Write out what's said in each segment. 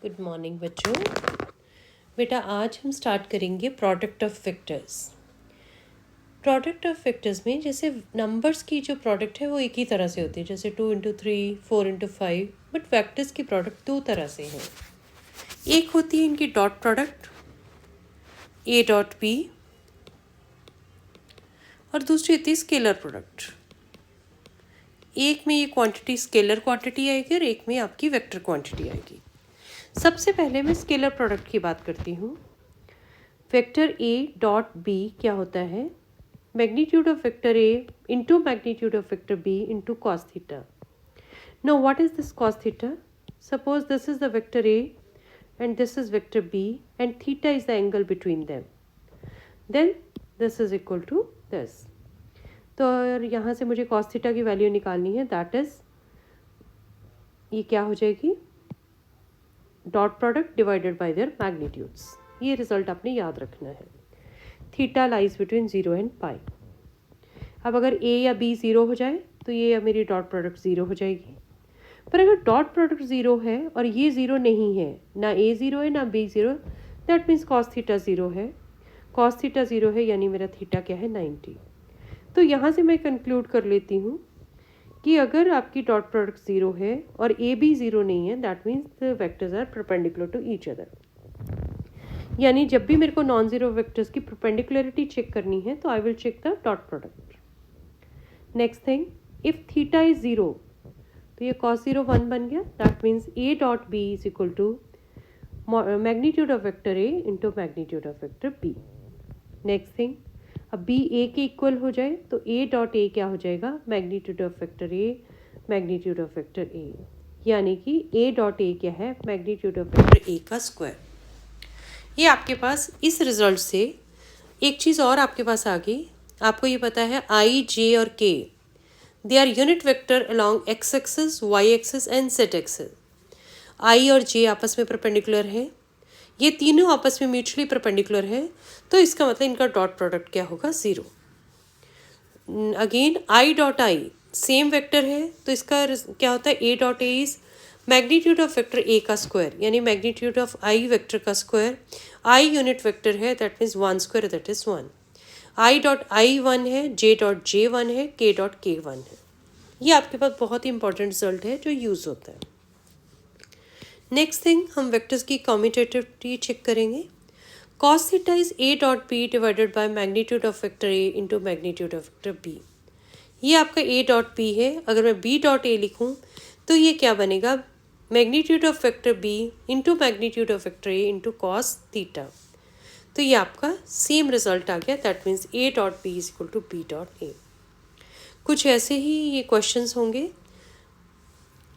Good morning बच्चों। बेटा आज हम स्टार्ट करेंगे product of vectors. Product of vectors में जैसे नंबर्स की जो प्रोडक्ट है वो एक ही तरह से होती है, जैसे 2 × 3 4 × 5, बट वेक्टर्स की प्रोडक्ट दो तरह से है। एक होती है इनकी dot product A dot B, और दूसरी होती है स्केलर प्रोडक्ट। एक में ये क्वांटिटी स्केलर क्वांटिटी आएगी और एक में आपकी वेक्टर क्वांटिटी आएगी। सबसे पहले मैं स्केलर प्रोडक्ट की बात करती हूँ। वेक्टर ए डॉट बी क्या होता है? Magnitude of vector A into magnitude of vector B into cos theta. No what is this cos theta? Suppose this is the vector A and this is vector B and theta is the angle between them, then this is equal to this. तो यहाँ से मुझे cos theta की value निकालनी है, that is ये क्या हो जाएगी? Dot product divided by there magnitudes. ये रिजल्ट आपने याद रखना है। Theta lies between 0 and pi. अब अगर ए या बी 0 हो जाए तो ये मेरी डॉट प्रोडक्ट 0 हो जाएगी। पर अगर डॉट प्रोडक्ट 0 है और ये 0 नहीं है, ना ए 0 है ना B 0, that means cos theta 0 है। कॉस थीटा 0 है यानी मेरा थीटा क्या है? 90। तो यहाँ से मैं कंक्लूड कर लेती हूँ कि अगर आपकी डॉट प्रोडक्ट 0 है और ए बी 0 नहीं है, that means the vectors are perpendicular to each other. यानी जब भी मेरे को नॉन जीरो वेक्टर्स की परपेंडिकुलरिटी चेक करनी है तो I will check the dot product. Next thing, if theta is 0 तो ये cos 0 1 बन गया, that means A dot B is equal to magnitude of vector A into magnitude of vector B. Next thing, अब B A के equal हो जाए तो A dot A क्या हो जाएगा? Magnitude of vector A magnitude of vector ए, यानी कि ए डॉट ए क्या है? मैग्नीट्यूड ऑफ वेक्टर ए का स्क्वायर। ये आपके पास इस रिजल्ट से एक चीज़ और आपके पास आ गई। आपको ये पता है आई जे और K they are unit vector along X axis Y axis and Z axis. I और जे आपस में परपेंडिकुलर है, ये तीनों आपस में म्यूचुअली परपेंडिकुलर है, तो इसका मतलब इनका डॉट प्रोडक्ट क्या होगा? 0। Again I dot I same vector है, तो इसका क्या होता है? ए dot A is magnitude of vector ए का स्क्वायर, यानी मैग्नीट्यूड ऑफ आई वेक्टर का स्क्वायर। आई यूनिट वेक्टर है, that means 1 square, that is 1। I dot I 1 है, जे डॉट जे 1 है, के डॉट के 1 है। ये आपके पास बहुत ही इंपॉर्टेंट रिजल्ट है जो यूज़ होता है। नेक्स्ट थिंग, हम वेक्टर्स की कम्यूटेटिविटी चेक करेंगे। Cos theta is A dot B divided by magnitude of vector A into magnitude of vector B. ये आपका ए डॉट बी है। अगर मैं बी डॉट ए लिखूँ तो ये क्या बनेगा? Magnitude of vector B into magnitude of vector A into cos theta. तो ये आपका सेम रिजल्ट आ गया, that means A dot B is equal to B dot A. कुछ ऐसे ही ये क्वेश्चंस होंगे।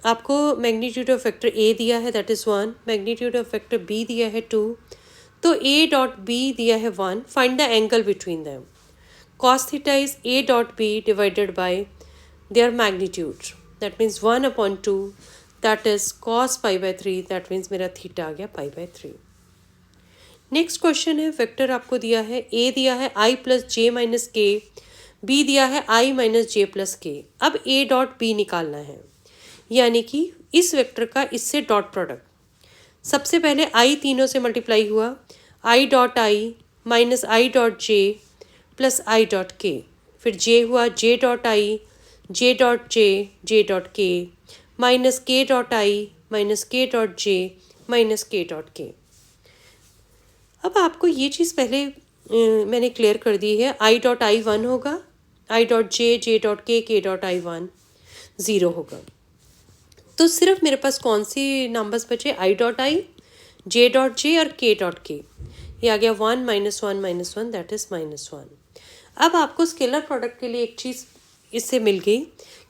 आपको मैग्नीट्यूड ऑफ वेक्टर ए दिया है, that is 1, magnitude of vector B दिया है 2, तो ए डॉट बी दिया है 1, find the angle between them. Cos theta is A dot B divided by their magnitude, that means 1/2, that is cos pi by 3, that means मेरा theta आ गया pi by 3। Next question है, vector आपको दिया है, A दिया है I plus J minus K, B दिया है आई माइनस जे प्लस के। अब ए डॉट बी निकालना है, यानी कि इस वेक्टर का इससे डॉट प्रोडक्ट। सबसे पहले आई तीनों से मल्टीप्लाई हुआ, I dot I minus I dot J plus I dot के, फिर जे हुआ J dot I, J dot J, J dot के, माइनस के डॉट आई माइनस के डॉट जे माइनस के डॉट के। अब आपको ये चीज़ पहले मैंने क्लियर कर दी है। आई डॉट आई 1 होगा, I dot J, J dot के डॉट आई 1 0 होगा। तो सिर्फ मेरे पास कौन सी नंबर्स बचे? I dot I, J dot J और के डॉट के। ये आ गया 1 - 1 - 1, दैट इज़ -1। अब आपको स्केलर प्रोडक्ट के लिए एक चीज़ इससे मिल गई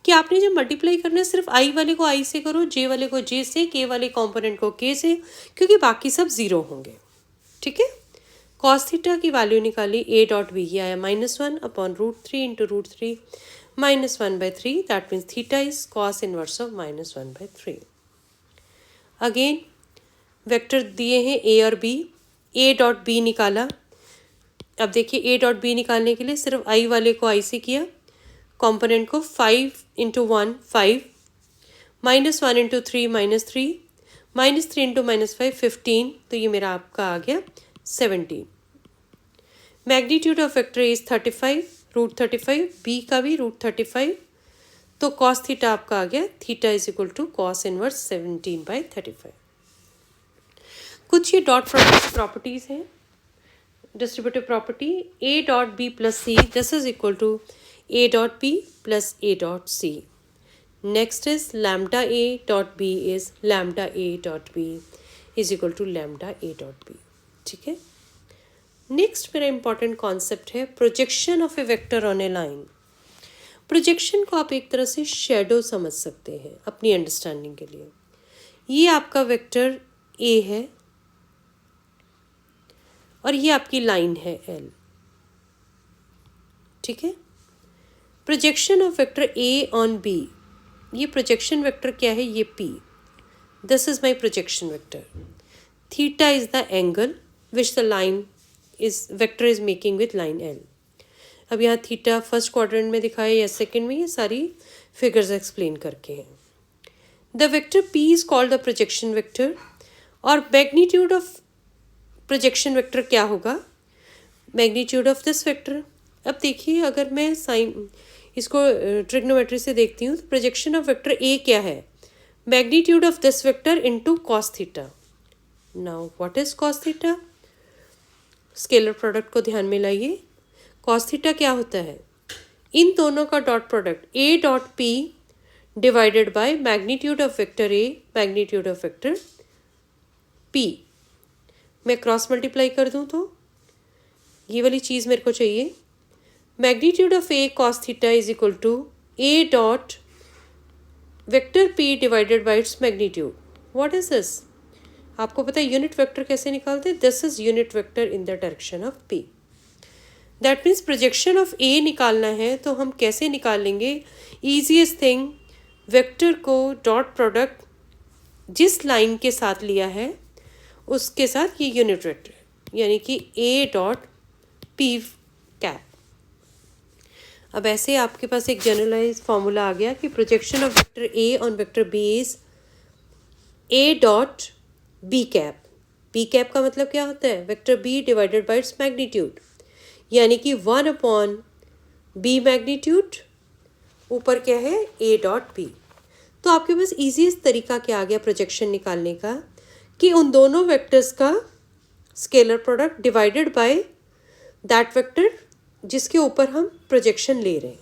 कि आपने जब मल्टीप्लाई करना है सिर्फ आई वाले को आई से करो, जे वाले को जे से, के वाले कंपोनेंट को के से, क्योंकि बाकी सब 0 होंगे। ठीक है। कॉस थीटा की वैल्यू निकाली, ए डॉट बी आया -1/√3 into √3 -1/3, that means theta is cos inverse of -1/3। Again vector दिए हैं ए और बी, ए डॉट बी निकाला। अब देखिए ए डॉट बी निकालने के लिए सिर्फ आई वाले को आई से किया, कंपोनेंट को 5 × 1 5, -1 × 3 -3, -3 इंटू -5 15, तो ये मेरा आपका आ गया 17। Magnitude of vector A is 35 √35, B का भी √35, तो कॉस थीटा आपका आ गया theta is equal to cos inverse 17/35। कुछ ये डॉट प्रोडक्ट प्रॉपर्टीज हैं। Distributive property A dot B plus C, this is equal to A dot B plus A dot C. Next is lambda A dot B is lambda A dot B is equal to lambda A dot B. ठीक है। Next मेरा important concept है projection of A vector on A line. Projection को आप एक तरह से shadow समझ सकते हैं अपनी अंडरस्टैंडिंग के लिए। ये आपका वेक्टर ए है और ये आपकी लाइन है एल। ठीक है। Projection of vector A on B, ये प्रोजेक्शन वेक्टर क्या है, ये P. This is my projection vector. Theta is the angle which the line is vector is making with line L. अब यहाँ थीटा फर्स्ट क्वाड्रेंट में दिखाया या second में, ये सारी फिगर्स एक्सप्लेन करके हैं। The vector P is called the projection vector, और मैग्नीट्यूड ऑफ प्रोजेक्शन वेक्टर क्या होगा, मैग्नीट्यूड ऑफ दिस वेक्टर। अब देखिए अगर मैं साइन इसको ट्रिग्नोमेट्री से देखती हूँ तो प्रोजेक्शन ऑफ वेक्टर ए क्या है, magnitude of this vector into cos theta. Now what is cos theta, scalar product को ध्यान में लाइए। कॉस थीटा क्या होता है, इन दोनों का dot product A dot P divided by magnitude of vector A magnitude of vector P. मैं क्रॉस मल्टीप्लाई कर दूं तो ये वाली चीज़ मेरे को चाहिए। Magnitude of A cos theta is equal to A dot vector P divided by its magnitude. What is this, आपको पता है यूनिट वेक्टर कैसे निकालते हैं, this is unit vector in the direction of P. That means projection of ए निकालना है तो हम कैसे निकालेंगे, easiest thing, vector co dot product जिस लाइन के साथ लिया है उसके साथ ये यूनिट वेक्टर यानी कि ए डॉट पी कैप। अब ऐसे आपके पास एक जनरलाइज फॉर्मूला आ गया कि projection of vector A on vector B is A dot B cap. B cap का मतलब क्या होता है, vector B divided by its magnitude, यानी कि 1/b मैग्नीट्यूड, ऊपर क्या है a डॉट बी। तो आपके पास ईजीएस्ट तरीका क्या आ गया प्रोजेक्शन निकालने का, कि उन दोनों वेक्टर्स का scalar product divided by that vector जिसके ऊपर हम प्रोजेक्शन ले रहे हैं।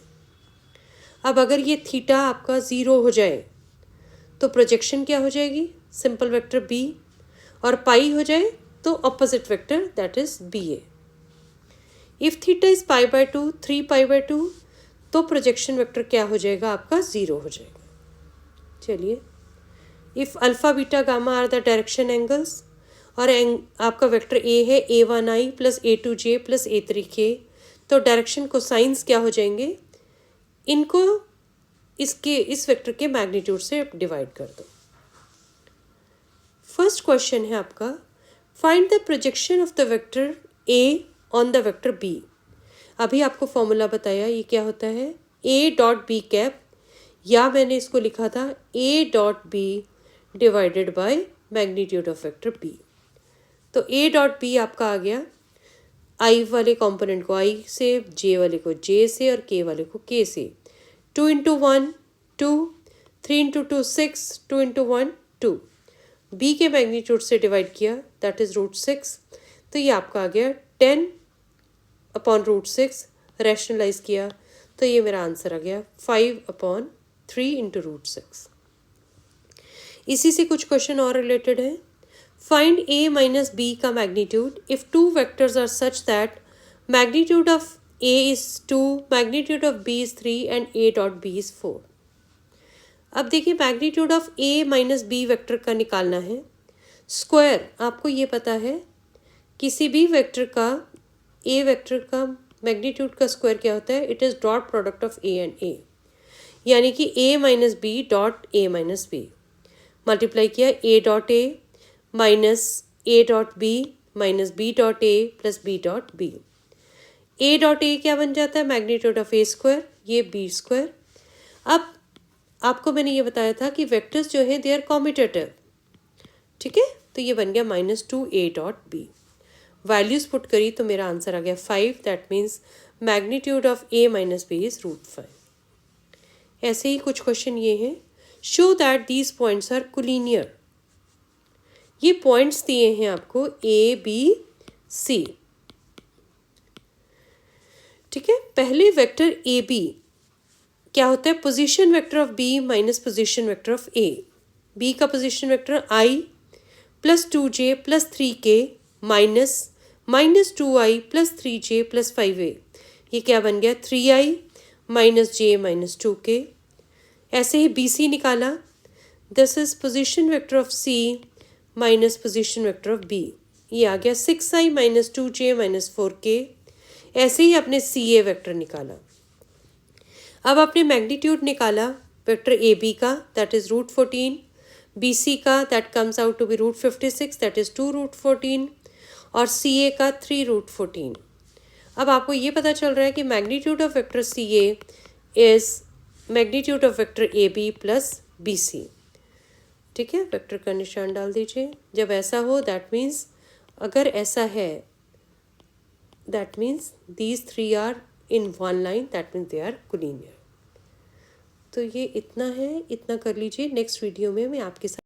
अब अगर ये थीटा आपका 0 हो जाए तो प्रोजेक्शन क्या हो जाएगी, सिंपल वेक्टर b, और पाई हो जाए तो opposite vector that is ba। If theta is π/2 3π/2 तो प्रोजेक्शन वेक्टर क्या हो जाएगा आपका 0 हो जाएगा। चलिए, if alpha beta gamma are the direction angles, और आपका वेक्टर ए है a1i plus a2j plus a3k, तो डायरेक्शन कोसाइंस क्या हो जाएंगे, इनको इस वेक्टर के मैग्नीट्यूड से डिवाइड कर दो। फर्स्ट क्वेश्चन है आपका, find the projection of the vector A on the vector B. अभी आपको फॉर्मूला बताया ये क्या होता है, ए डॉट बी कैप, या मैंने इसको लिखा था A dot B divided by magnitude of vector B. तो ए डॉट बी आपका आ गया आई वाले कंपोनेंट को आई से, जे वाले को जे से, और के वाले को के से। 2 × 1 2, 3 × 2 6, 2 × 1 2। बी के मैग्नीट्यूड से डिवाइड किया दैट इज √6, तो ये आपका आ गया 10/√6। रैशनलाइज किया तो ये मेरा आंसर आ गया 5/3 × √6। इसी से कुछ क्वेश्चन और रिलेटेड है। फाइंड a माइनस b का magnitude if two vectors are such that magnitude of a is 2, magnitude of b is 3 and a dot b is 4। अब देखिए magnitude of a minus b vector का निकालना है। Square आपको ये पता है, किसी भी वेक्टर का a वेक्टर का मैग्नीट्यूड का स्क्वायर क्या होता है, it is dot product of a and a, यानी कि a minus B dot a minus B. Multiply किया a dot a minus a dot b minus b dot a plus b dot b। a dot a क्या बन जाता है, magnitude of a square, ये b square. अब आपको मैंने ये बताया था कि वेक्टर्स जो हैं दे आर कॉम्यूटेटिव, ठीक है, तो ये बन गया -2a.b। वैल्यूज़ पुट करी तो मेरा आंसर आ गया 5, that means magnitude of a minus b is √5। ऐसे ही कुछ क्वेश्चन ये हैं, show that these points are collinear. ये पॉइंट्स दिए हैं आपको a b c। ठीक है, पहले वेक्टर ए बी क्या होता है, position vector of B minus position vector of A. B का position vector i plus 2j plus 3k minus 2i plus 3j plus 5a। ये क्या बन गया, 3i minus j minus 2k। ऐसे ही B C निकाला, this is position vector of C minus position vector of B. ये आ गया 6i minus 2j minus 4k। ऐसे ही आपने सी ए वेक्टर निकाला। अब आपने मैग्नीट्यूड निकाला वेक्टर ए बी का, दैट इज √14, बी सी का that comes out to be √56, that is 2√14, और सी ए का 3√14। अब आपको ये पता चल रहा है कि magnitude of vector C A is magnitude of vector A B plus B C. ठीक है, वेक्टर का निशान डाल दीजिए। जब ऐसा हो दैट मीन्स, अगर ऐसा है that means these three are in one line, that means they are collinear। तो ये इतना है, इतना कर लीजिए। नेक्स्ट वीडियो में मैं आपके साथ